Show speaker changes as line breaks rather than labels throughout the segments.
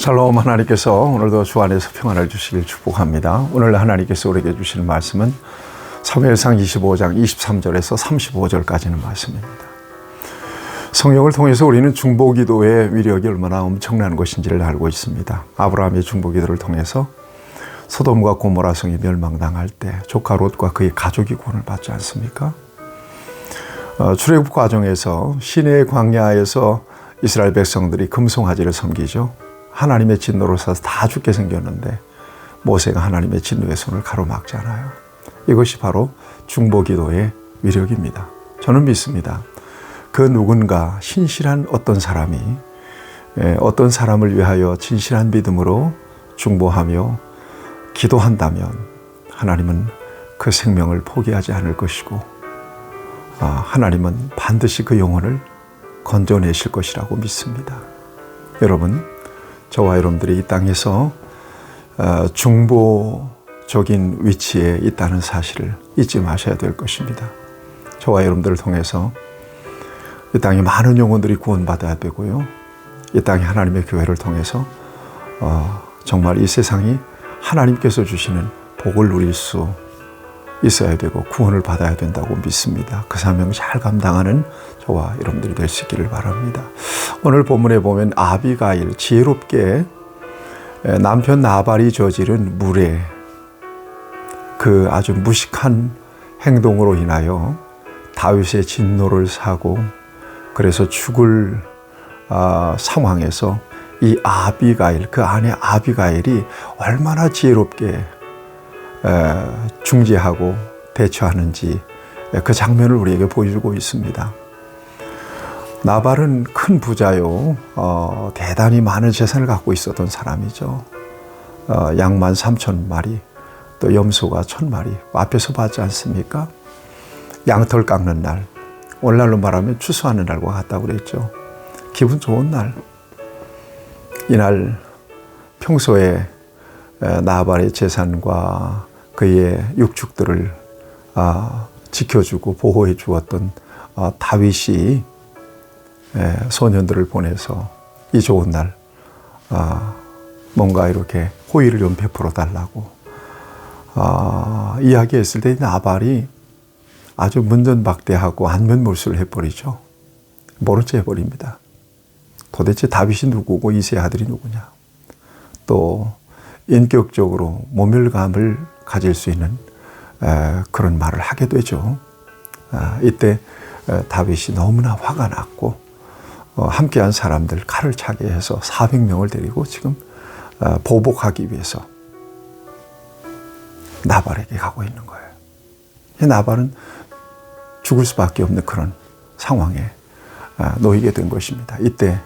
샬롬. 하나님께서 오늘도 주 안에서 평안을 주시길 축복합니다. 오늘 하나님께서 우리에게 주시는 말씀은 사무엘상 25장 23절에서 35절까지는 말씀입니다. 성경을 통해서 우리는 중보기도의 위력이 얼마나 엄청난 것인지를 알고 있습니다. 아브라함의 중보기도를 통해서 소돔과 고모라 성이 멸망당할 때 조카 롯과 그의 가족이 구원을 받지 않습니까? 출애굽 과정에서 시내의 광야에서 이스라엘 백성들이 금송아지를 섬기죠. 하나님의 진노로 사서 다 죽게 생겼는데 모세가 하나님의 진노의 손을 가로막잖아요. 이것이 바로 중보기도의 위력입니다. 저는 믿습니다. 그 누군가 신실한 어떤 사람이 어떤 사람을 위하여 진실한 믿음으로 중보하며 기도한다면 하나님은 그 생명을 포기하지 않을 것이고 하나님은 반드시 그 영혼을 건져내실 것이라고 믿습니다. 여러분, 저와 여러분들이 이 땅에서 중보적인 위치에 있다는 사실을 잊지 마셔야 될 것입니다. 저와 여러분들을 통해서 이 땅에 많은 영혼들이 구원받아야 되고요. 이 땅에 하나님의 교회를 통해서 정말 이 세상이 하나님께서 주시는 복을 누릴 수 있어야 되고 구원을 받아야 된다고 믿습니다. 그 사명 잘 감당하는 저와 여러분들이 될 수 있기를 바랍니다. 오늘 본문에 보면 아비가일, 지혜롭게 남편 나발이 저지른 무례, 그 아주 무식한 행동으로 인하여 다윗의 진노를 사고 그래서 죽을 상황에서 이 아비가일, 그 아내 아비가일이 얼마나 지혜롭게 중재하고 대처하는지 그 장면을 우리에게 보여주고 있습니다. 나발은 큰 부자요, 대단히 많은 재산을 갖고 있었던 사람이죠. 양만 3,000마리, 또 염소가 1,000마리 앞에서 봤지 않습니까? 양털 깎는 날, 오늘날로 말하면 추수하는 날과 같다고 그랬죠. 기분 좋은 날. 이날 평소에 나발의 재산과 그의 육축들을 지켜주고 보호해 주었던 다윗이 소년들을 보내서 이 좋은 날 뭔가 이렇게 호의를 좀 베풀어 달라고 이야기했을 때 나발이 아주 문전박대하고 안면몰수를 해버리죠. 모른 체 해버립니다. 도대체 다윗이 누구고 이새의 아들이 누구냐. 또 인격적으로 모멸감을 가질 수 있는 그런 말을 하게 되죠. 이때 다윗이 너무나 화가 났고 함께한 사람들 칼을 차게 해서 400명을 데리고 지금 보복하기 위해서 나발에게 가고 있는 거예요. 나발은 죽을 수밖에 없는 그런 상황에 놓이게 된 것입니다. 이때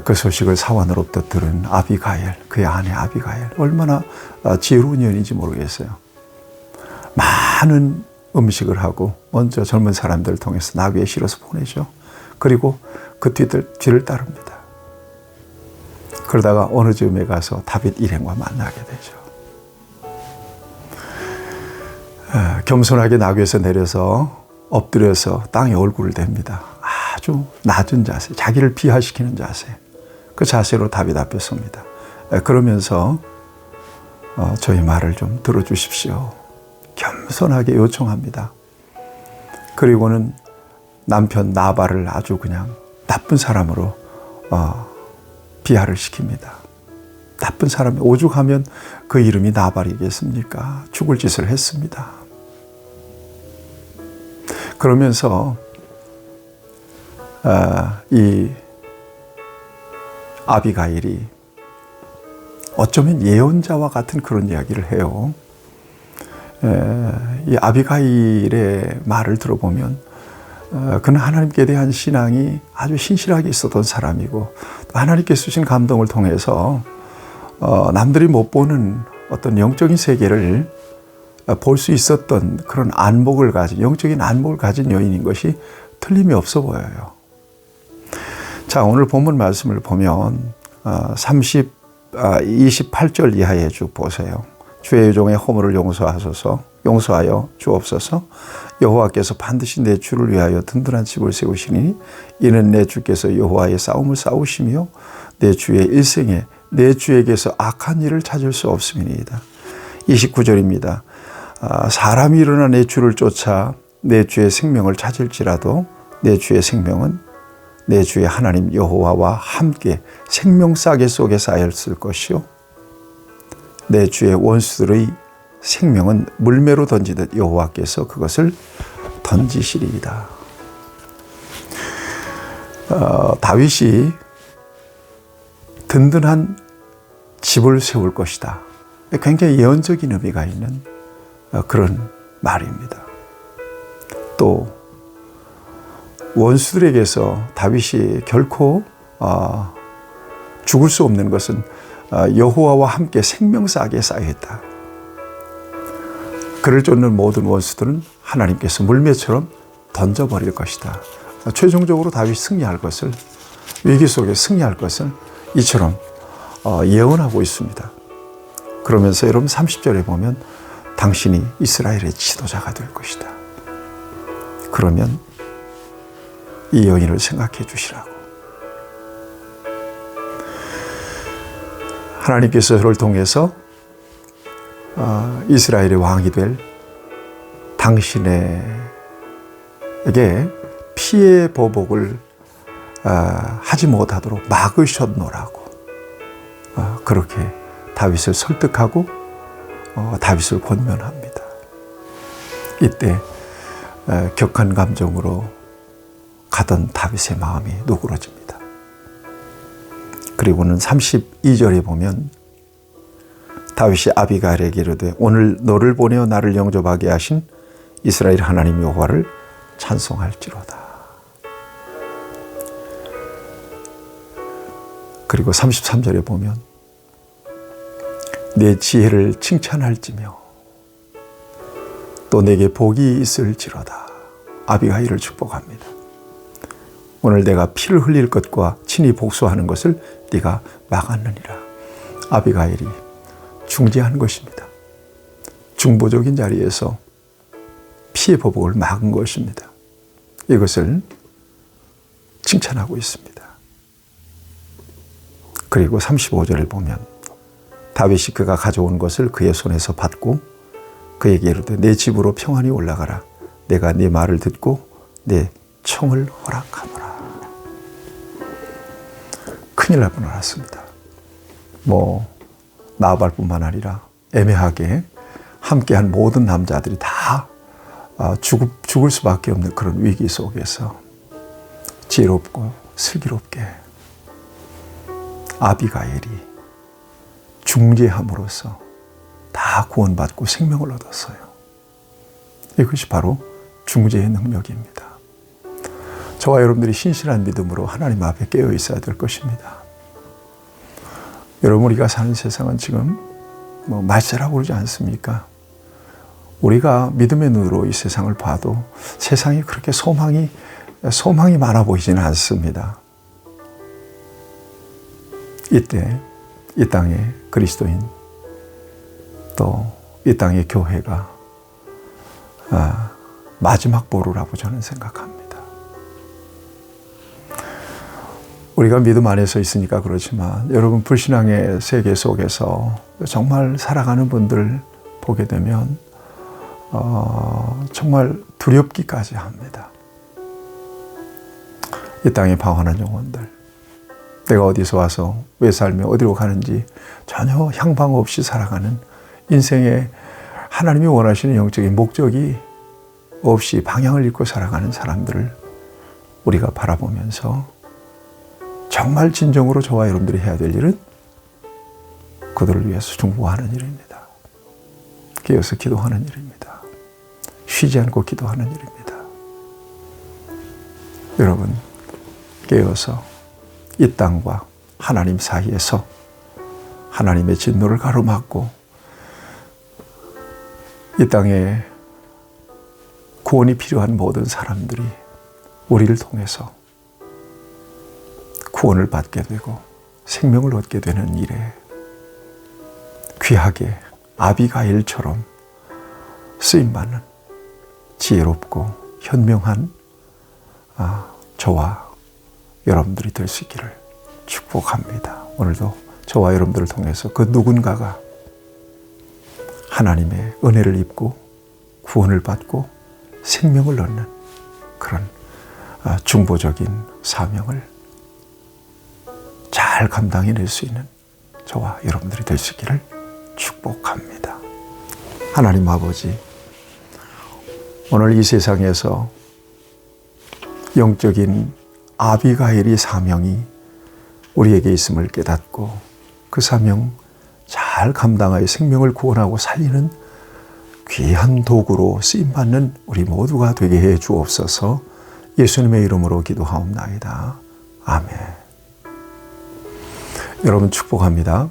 그 소식을 사환으로부터 들은 아비가일, 그의 아내 아비가일, 얼마나 지혜로운 여인인지 모르겠어요. 많은 음식을 하고 먼저 젊은 사람들을 통해서 나귀에 실어서 보내죠. 그리고 그 뒤를 따릅니다. 그러다가 어느 즈음에 가서 다윗 일행과 만나게 되죠. 겸손하게 나귀에서 내려서 엎드려서 땅에 얼굴을 댑니다. 아주 낮은 자세, 자기를 비하시키는 자세, 그 자세로 다윗 앞에 섭니다. 그러면서 저희 말을 좀 들어주십시오. 겸손하게 요청합니다. 그리고는 남편 나발을 아주 그냥 나쁜 사람으로 비하를 시킵니다. 나쁜 사람이 오죽하면 그 이름이 나발이겠습니까? 죽을 짓을 했습니다. 그러면서 이 아비가일이 어쩌면 예언자와 같은 그런 이야기를 해요. 이 아비가일의 말을 들어보면 그는 하나님께 대한 신앙이 아주 신실하게 있었던 사람이고 하나님께서 주신 감동을 통해서 남들이 못 보는 어떤 영적인 세계를 볼 수 있었던 그런 안목을 가진, 영적인 안목을 가진 여인인 것이 틀림이 없어 보여요. 자, 오늘 본문 말씀을 보면 28절 이하에 쭉 보세요. 주의 종의 허물을 용서하여 주옵소서. 여호와께서 반드시 내 주를 위하여 든든한 집을 세우시니 이는 내 주께서 여호와의 싸움을 싸우시며 내 주의 일생에 내 주에게서 악한 일을 찾을 수 없음이니이다. 29절입니다. 사람이 일어나 내 주를 쫓아 내 주의 생명을 찾을지라도 내 주의 생명은 내 주의 하나님 여호와와 함께 생명싸개 속에 쌓였을 것이요 내 주의 원수들의 생명은 물매로 던지듯 여호와께서 그것을 던지시리이다. 다윗이 든든한 집을 세울 것이다. 굉장히 예언적인 의미가 있는 그런 말입니다. 또 원수들에게서 다윗이 결코 죽을 수 없는 것은 여호와와 함께 생명싸개에 쌓여있다. 그를 쫓는 모든 원수들은 하나님께서 물매처럼 던져버릴 것이다. 최종적으로 다윗이 승리할 것을, 위기 속에 승리할 것을 이처럼 예언하고 있습니다. 그러면서 여러분 30절에 보면 당신이 이스라엘의 지도자가 될 것이다. 그러면 이 연인을 생각해 주시라고. 하나님께서 저를 통해서 이스라엘의 왕이 될 당신에게 피해 보복을 하지 못하도록 막으셨노라고 그렇게 다윗을 설득하고 다윗을 권면합니다. 이때 격한 감정으로 가던 다윗의 마음이 누그러집니다. 그리고는 32절에 보면 다윗이 아비가일에게 이르되 오늘 너를 보내어 나를 영접하게 하신 이스라엘 하나님 여호와를 찬송할지로다. 그리고 33절에 보면 내 지혜를 칭찬할지며 또 내게 복이 있을지로다. 아비가일을 축복합니다. 오늘 내가 피를 흘릴 것과 친히 복수하는 것을 네가 막았느니라. 아비가일이 중재한 것입니다. 중보적인 자리에서 피해 보복을 막은 것입니다. 이것을 칭찬하고 있습니다. 그리고 35절을 보면 다윗이 그가 가져온 것을 그의 손에서 받고 그에게 이르되 내 집으로 평안히 올라가라. 내가 네 말을 듣고 내 청을 허락하노라. 큰일 날 뻔 알았습니다. 나발뿐만 아니라 애매하게 함께한 모든 남자들이 다 죽을 수밖에 없는 그런 위기 속에서 지혜롭고 슬기롭게 아비가일이 중재함으로써 다 구원받고 생명을 얻었어요. 이것이 바로 중재의 능력입니다. 저와 여러분들이 신실한 믿음으로 하나님 앞에 깨어 있어야 될 것입니다. 여러분, 우리가 사는 세상은 지금 말세라고 그러지 않습니까? 우리가 믿음의 눈으로 이 세상을 봐도 세상이 그렇게 소망이 많아 보이지는 않습니다. 이때 이 땅의 그리스도인 또 이 땅의 교회가 마지막 보루라고 저는 생각합니다. 우리가 믿음 안에서 있으니까 그렇지만 여러분 불신앙의 세계 속에서 정말 살아가는 분들 보게 되면 정말 두렵기까지 합니다. 이 땅에 방황하는 영혼들, 내가 어디서 와서 왜 살며 어디로 가는지 전혀 향방 없이 살아가는 인생에 하나님이 원하시는 영적인 목적이 없이 방향을 잃고 살아가는 사람들을 우리가 바라보면서 정말 진정으로 저와 여러분들이 해야 될 일은 그들을 위해서 중보하는 일입니다. 깨어서 기도하는 일입니다. 쉬지 않고 기도하는 일입니다. 여러분, 깨어서 이 땅과 하나님 사이에서 하나님의 진노를 가로막고 이 땅에 구원이 필요한 모든 사람들이 우리를 통해서 구원을 받게 되고 생명을 얻게 되는 일에 귀하게 아비가일처럼 쓰임받는 지혜롭고 현명한 저와 여러분들이 될 수 있기를 축복합니다. 오늘도 저와 여러분들을 통해서 그 누군가가 하나님의 은혜를 입고 구원을 받고 생명을 얻는 그런 중보적인 사명을 잘 감당해낼 수 있는 저와 여러분들이 될 수 있기를 축복합니다. 하나님 아버지, 오늘 이 세상에서 영적인 아비가일의 사명이 우리에게 있음을 깨닫고 그 사명 잘 감당하여 생명을 구원하고 살리는 귀한 도구로 쓰임받는 우리 모두가 되게 해 주옵소서. 예수님의 이름으로 기도하옵나이다. 아멘. 여러분 축복합니다.